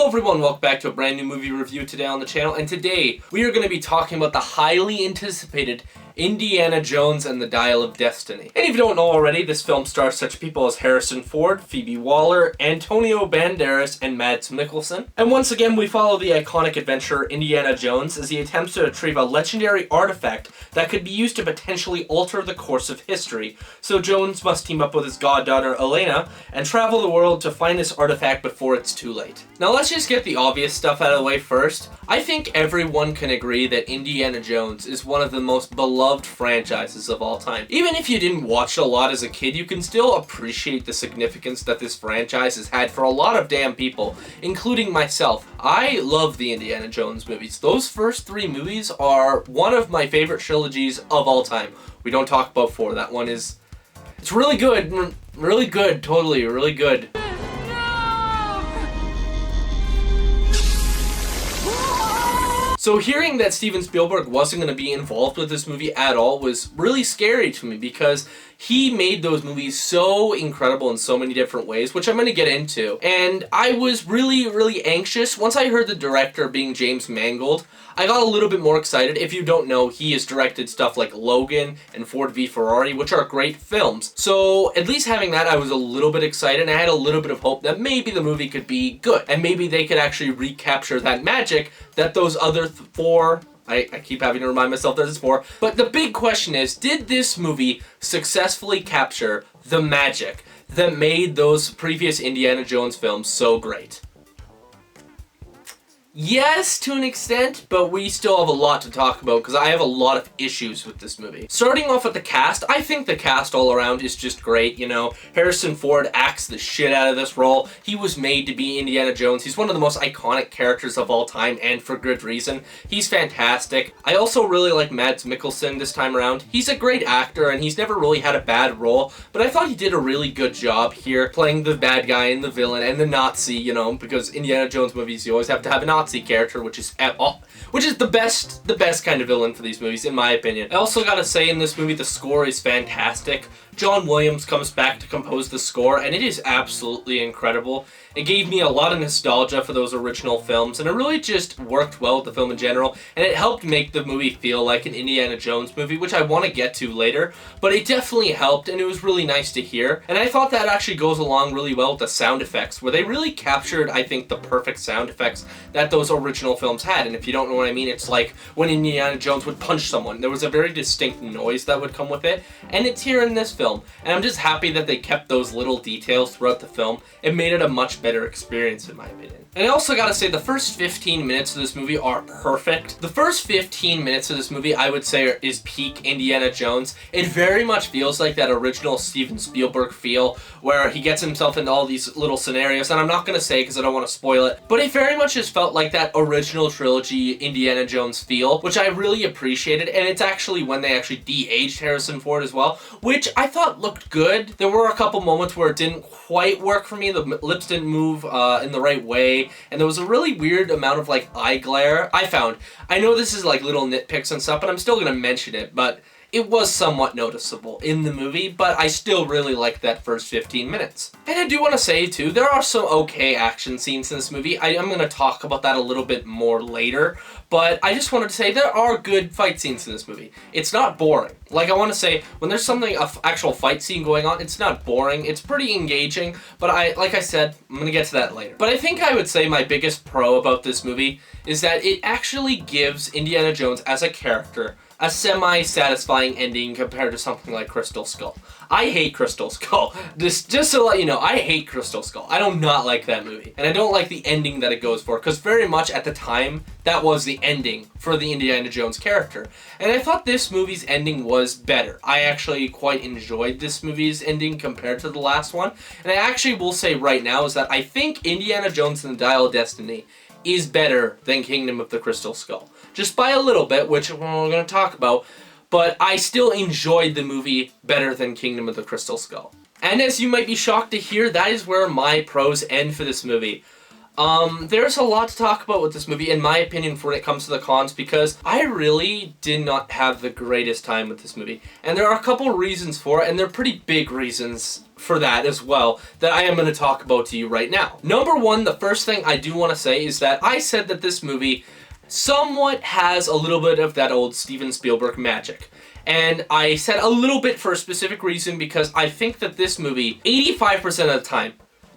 Hello everyone, welcome back to a brand new movie review today on the channel, and today we are going to be talking about the highly anticipated Indiana Jones and the Dial of Destiny. And if you don't know already, this film stars such people as Harrison Ford, Phoebe Waller, Antonio Banderas, and Mads Mikkelsen. And once again, we follow the iconic adventurer Indiana Jones as he attempts to retrieve a legendary artifact that could be used to potentially alter the course of history. So Jones must team up with his goddaughter Elena and travel the world to find this artifact before it's too late. Now let's just get the obvious stuff out of the way first. I think everyone can agree that Indiana Jones is one of the most beloved franchises of all time. Even if you didn't watch a lot as a kid, you can still appreciate the significance that this franchise has had for a lot of damn people, including myself. I love the Indiana Jones movies. Those first three movies are one of my favorite trilogies of all time. We don't talk about four. That one is... it's really good. Really good. Totally. Really good. So hearing that Steven Spielberg wasn't going to be involved with this movie at all was really scary to me because he made those movies so incredible in so many different ways, which I'm going to get into. And I was really anxious. Once I heard the director being James Mangold, I got a little bit more excited. If you don't know, he has directed stuff like Logan and Ford v Ferrari, which are great films. So at least having that, I was a little bit excited, and I had a little bit of hope that maybe the movie could be good, and maybe they could actually recapture that magic that those other four... I keep having to remind myself that there's four. But the big question is, did this movie successfully capture the magic that made those previous Indiana Jones films so great? Yes, to an extent, but we still have a lot to talk about because I have a lot of issues with this movie. Starting off with the cast, I think the cast all around is just great, you know. Harrison Ford acts the shit out of this role. He was made to be Indiana Jones. He's one of the most iconic characters of all time, and for good reason. He's fantastic. I also really like Mads Mikkelsen this time around. He's a great actor, and he's never really had a bad role, but I thought he did a really good job here, playing the bad guy and the villain and the Nazi, you know, because Indiana Jones movies, you always have to have a Nazi character, which is the best kind of villain for these movies, in my opinion. I also gotta say, in this movie, the score is fantastic. John Williams comes back to compose the score, and it is absolutely incredible. It gave me a lot of nostalgia for those original films, and it really just worked well with the film in general, and it helped make the movie feel like an Indiana Jones movie, which I want to get to later, but it definitely helped, and it was really nice to hear. And I thought that actually goes along really well with the sound effects, where they really captured, I think, the perfect sound effects that those original films had. And if you don't know what I mean, it's like when Indiana Jones would punch someone, there was a very distinct noise that would come with it, and it's here in this film. And I'm just happy that they kept those little details throughout the film. It made it a much better experience, in my opinion. And I also gotta say, the first 15 minutes of this movie are perfect. The first 15 minutes of this movie, I would say, is peak Indiana Jones. It very much feels like that original Steven Spielberg feel, where he gets himself into all these little scenarios, and I'm not gonna say because I don't want to spoil it, but it very much just felt like that original trilogy Indiana Jones feel, which I really appreciated. And it's actually when they actually de-aged Harrison Ford as well, which I thought looked good. There were a couple moments where it didn't quite work for me. The lips didn't move in the right way, and there was a really weird amount of like eye glare I found. I know this is like little nitpicks and stuff, but I'm still gonna mention it, but it was somewhat noticeable in the movie, but I still really liked that first 15 minutes. And I do want to say, too, there are some okay action scenes in this movie. I am going to talk about that a little bit more later, but I just wanted to say there are good fight scenes in this movie. It's not boring. Like, I want to say, when there's something, an actual fight scene going on, it's not boring. It's pretty engaging, but like I said, I'm going to get to that later. But I think I would say my biggest pro about this movie is that it actually gives Indiana Jones as a character a semi-satisfying ending compared to something like Crystal Skull. I hate Crystal Skull. Just to let you know, I hate Crystal Skull. I do not like that movie. And I don't like the ending that it goes for, because very much at the time, that was the ending for the Indiana Jones character. And I thought this movie's ending was better. I actually quite enjoyed this movie's ending compared to the last one. And I actually will say right now is that I think Indiana Jones and the Dial of Destiny is better than Kingdom of the Crystal Skull. Just by a little bit, which we're going to talk about, but I still enjoyed the movie better than Kingdom of the Crystal Skull. And as you might be shocked to hear, that is where my pros end for this movie. There's a lot to talk about with this movie, in my opinion, when it comes to the cons, because I really did not have the greatest time with this movie. And there are a couple reasons for it, and they're pretty big reasons for that as well, that I am going to talk about to you right now. Number one, the first thing I do want to say is that I said that this movie somewhat has a little bit of that old Steven Spielberg magic. And I said a little bit for a specific reason, because I think that this movie, 85% of the time,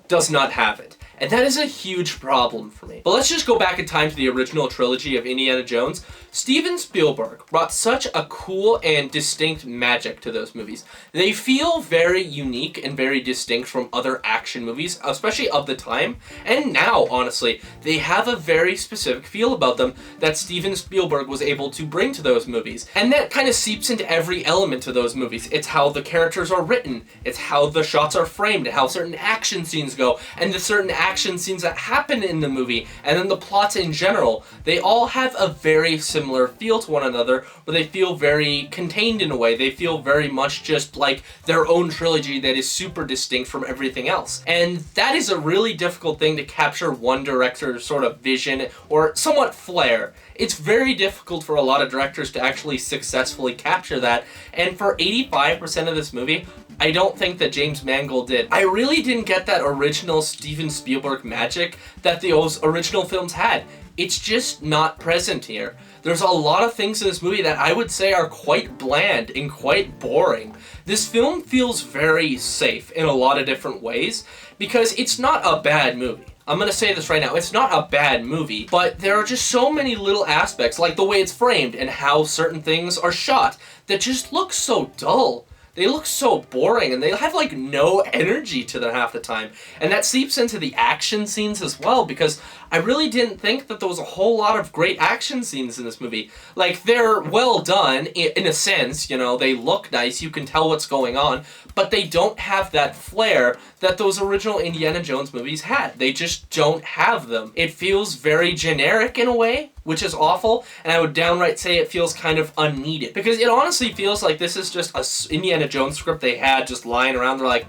does not have it. And that is a huge problem for me. But let's just go back in time to the original trilogy of Indiana Jones. Steven Spielberg brought such a cool and distinct magic to those movies. They feel very unique and very distinct from other action movies, especially of the time. And now, honestly, they have a very specific feel about them that Steven Spielberg was able to bring to those movies. And that kind of seeps into every element of those movies. It's how the characters are written, it's how the shots are framed, how certain action scenes go, and the certain action scenes that happen in the movie, and then the plots in general. They all have a very similar feel to one another, where they feel very contained in a way. They feel very much just like their own trilogy that is super distinct from everything else. And that is a really difficult thing to capture one director's sort of vision or somewhat flair. It's very difficult for a lot of directors to actually successfully capture that, and for 85% of this movie, I don't think that James Mangold did. I really didn't get that original Steven Spielberg magic that those original films had. It's just not present here. There's a lot of things in this movie that I would say are quite bland and quite boring. This film feels very safe in a lot of different ways, because it's not a bad movie. I'm gonna say this right now, it's not a bad movie, but there are just so many little aspects, like the way it's framed and how certain things are shot, that just look so dull. They look so boring, and they have like no energy to them half the time. And that seeps into the action scenes as well, because I really didn't think that there was a whole lot of great action scenes in this movie. Like, they're well done in a sense, you know, they look nice, you can tell what's going on, but they don't have that flair that those original Indiana Jones movies had. They just don't have them. It feels very generic in a way, which is awful, and I would downright say it feels kind of unneeded. Because it honestly feels like this is just a Indiana Jones script they had just lying around. They're like,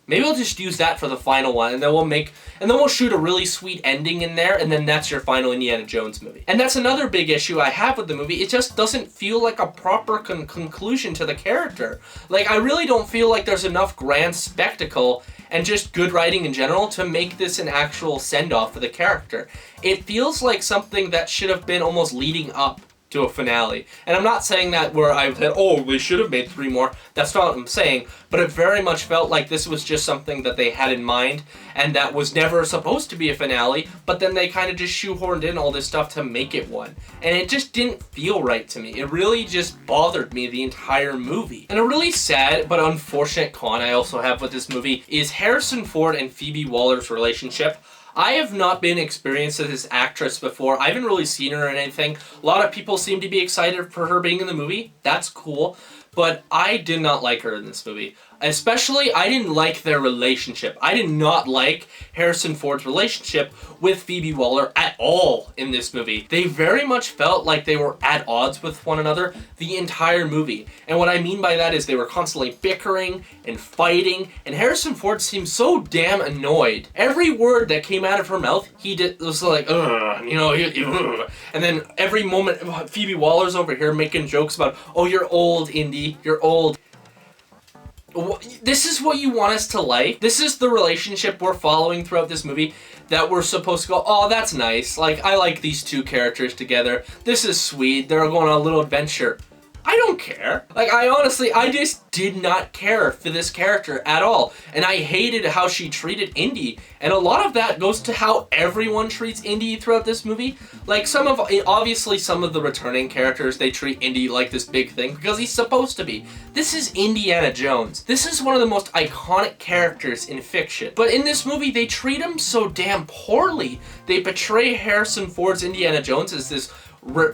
maybe we'll just use that for the final one, and then we'll shoot a really sweet ending in there, and then that's your final Indiana Jones movie. And that's another big issue I have with the movie. It just doesn't feel like a proper conclusion to the character. Like, I really don't feel like there's enough grand spectacle and just good writing in general to make this an actual send-off for the character. It feels like something that should have been almost leading up to a finale. And I'm not saying that where I've said, oh, they should have made 3 more. That's not what I'm saying. But it very much felt like this was just something that they had in mind, and that was never supposed to be a finale, but then they kind of just shoehorned in all this stuff to make it one. And it just didn't feel right to me. It really just bothered me the entire movie. And a really sad but unfortunate con I also have with this movie is Harrison Ford and Phoebe Waller's relationship. I have not been experienced with this actress before. I haven't really seen her in anything. A lot of people seem to be excited for her being in the movie. That's cool. But I did not like her in this movie. Especially, I didn't like their relationship. I did not like Harrison Ford's relationship with Phoebe Waller at all in this movie. They very much felt like they were at odds with one another the entire movie. And what I mean by that is they were constantly bickering and fighting, and Harrison Ford seemed so damn annoyed. Every word that came out of her mouth, he was like, ugh, you know, ugh. And then every moment, Phoebe Waller's over here making jokes about, oh, you're old, Indy, you're old. This is what you want us to like? This is the relationship we're following throughout this movie, that we're supposed to go, oh, that's nice. Like, I like these two characters together. This is sweet. They're going on a little adventure. I don't care. Like, I just did not care for this character at all. And I hated how she treated Indy. And a lot of that goes to how everyone treats Indy throughout this movie. Like, obviously some of the returning characters, they treat Indy like this big thing because he's supposed to be. This is Indiana Jones. This is one of the most iconic characters in fiction. But in this movie, they treat him so damn poorly. They portray Harrison Ford's Indiana Jones as this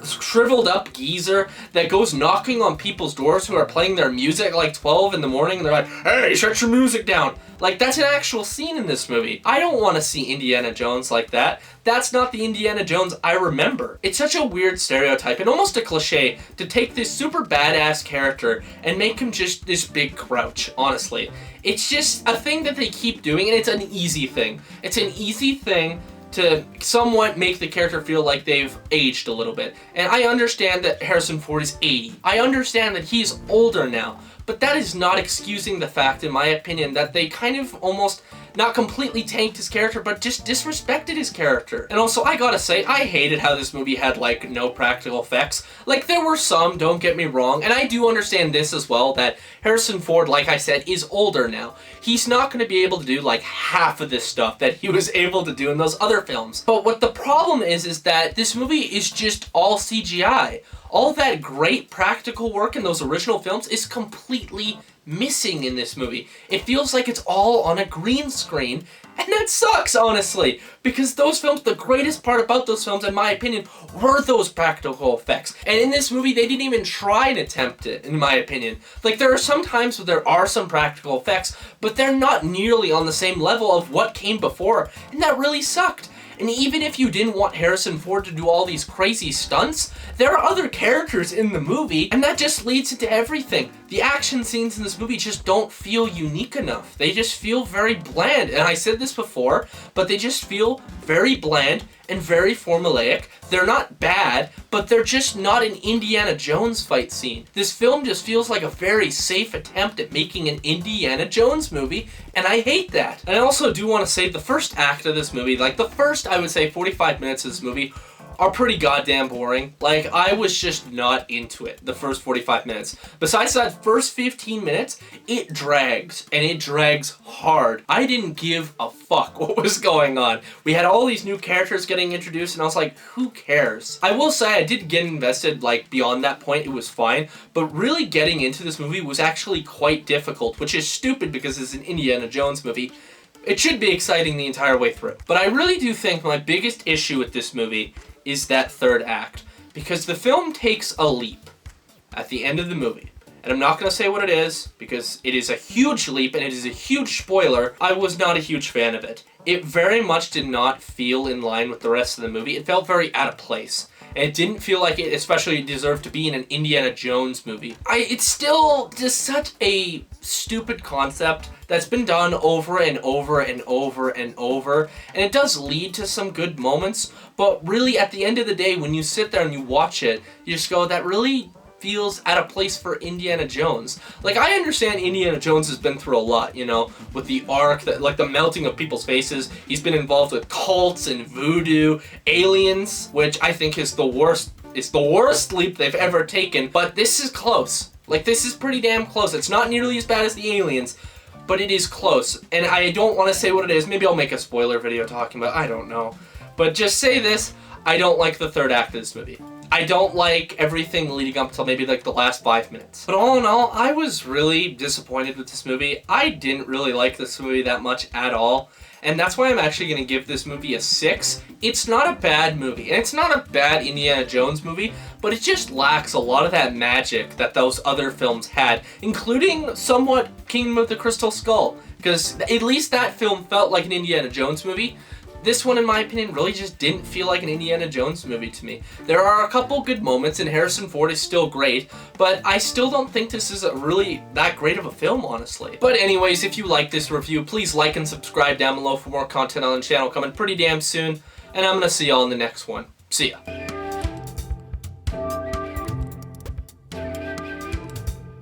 shriveled up geezer that goes knocking on people's doors who are playing their music at like 12 in the morning, and they're like, hey, shut your music down. Like, that's an actual scene in this movie. I don't want to see Indiana Jones like that. That's not the Indiana Jones I remember. It's such a weird stereotype and almost a cliche to take this super badass character and make him just this big grouch, honestly. It's just a thing that they keep doing, and it's an easy thing. It's an easy thing to somewhat make the character feel like they've aged a little bit. And I understand that Harrison Ford is 80. I understand that he's older now. But that is not excusing the fact, in my opinion, that they kind of almost not completely tanked his character, but just disrespected his character. And also, I gotta say, I hated how this movie had, like, no practical effects. Like, there were some, don't get me wrong, and I do understand this as well, that Harrison Ford, like I said, is older now. He's not gonna be able to do, like, half of this stuff that he was able to do in those other films. But what the problem is that this movie is just all CGI. All that great practical work in those original films is completely missing in this movie. It feels like it's all on a green screen, and that sucks, honestly, because those films, the greatest part about those films, in my opinion, were those practical effects. And in this movie, they didn't even try and attempt it, in my opinion. Like, there are some times where there are some practical effects, but they're not nearly on the same level of what came before, and that really sucked. And even if you didn't want Harrison Ford to do all these crazy stunts, there are other characters in the movie, and that just leads into everything. The action scenes in this movie just don't feel unique enough. They just feel very bland, and I said this before, but they just feel very bland and very formulaic. They're not bad, but they're just not an Indiana Jones fight scene. This film just feels like a very safe attempt at making an Indiana Jones movie, and I hate that. And I also do want to say the first act of this movie, like the first, I would say, 45 minutes of this movie, are pretty goddamn boring. Like, I was just not into it, the first 45 minutes. Besides that first 15 minutes, it drags, and it drags hard. I didn't give a fuck what was going on. We had all these new characters getting introduced, and I was like, who cares? I will say I did get invested, like, beyond that point, it was fine, but really getting into this movie was actually quite difficult, which is stupid because it's an Indiana Jones movie. It should be exciting the entire way through. But I really do think my biggest issue with this movie is that third act, because the film takes a leap at the end of the movie. And I'm not going to say what it is, because it is a huge leap and it is a huge spoiler. I was not a huge fan of it. It very much did not feel in line with the rest of the movie. It felt very out of place. And it didn't feel like it especially deserved to be in an Indiana Jones movie. It's still just such a stupid concept that's been done over and over and over and over. And it does lead to some good moments, but really at the end of the day, when you sit there and you watch it, you just go, that really feels out of place for Indiana Jones. Like, I understand Indiana Jones has been through a lot, you know, with the Ark, like the melting of people's faces. He's been involved with cults and voodoo, aliens, which I think is the worst. It's the worst leap they've ever taken, but this is close. Like, this is pretty damn close. It's not nearly as bad as the aliens, but it is close. And I don't want to say what it is. Maybe I'll make a spoiler video talking about it. I don't know. But just say this, I don't like the third act of this movie. I don't like everything leading up until maybe like the last 5 minutes. But all in all, I was really disappointed with this movie. I didn't really like this movie that much at all. And that's why I'm actually going to give this movie a 6. It's not a bad movie, and it's not a bad Indiana Jones movie, but it just lacks a lot of that magic that those other films had, including somewhat Kingdom of the Crystal Skull, because at least that film felt like an Indiana Jones movie. This one, in my opinion, really just didn't feel like an Indiana Jones movie to me. There are a couple good moments, and Harrison Ford is still great, but I still don't think this is really that great of a film, honestly. But anyways, if you like this review, please like and subscribe down below for more content on the channel coming pretty damn soon, and I'm gonna see y'all in the next one. See ya.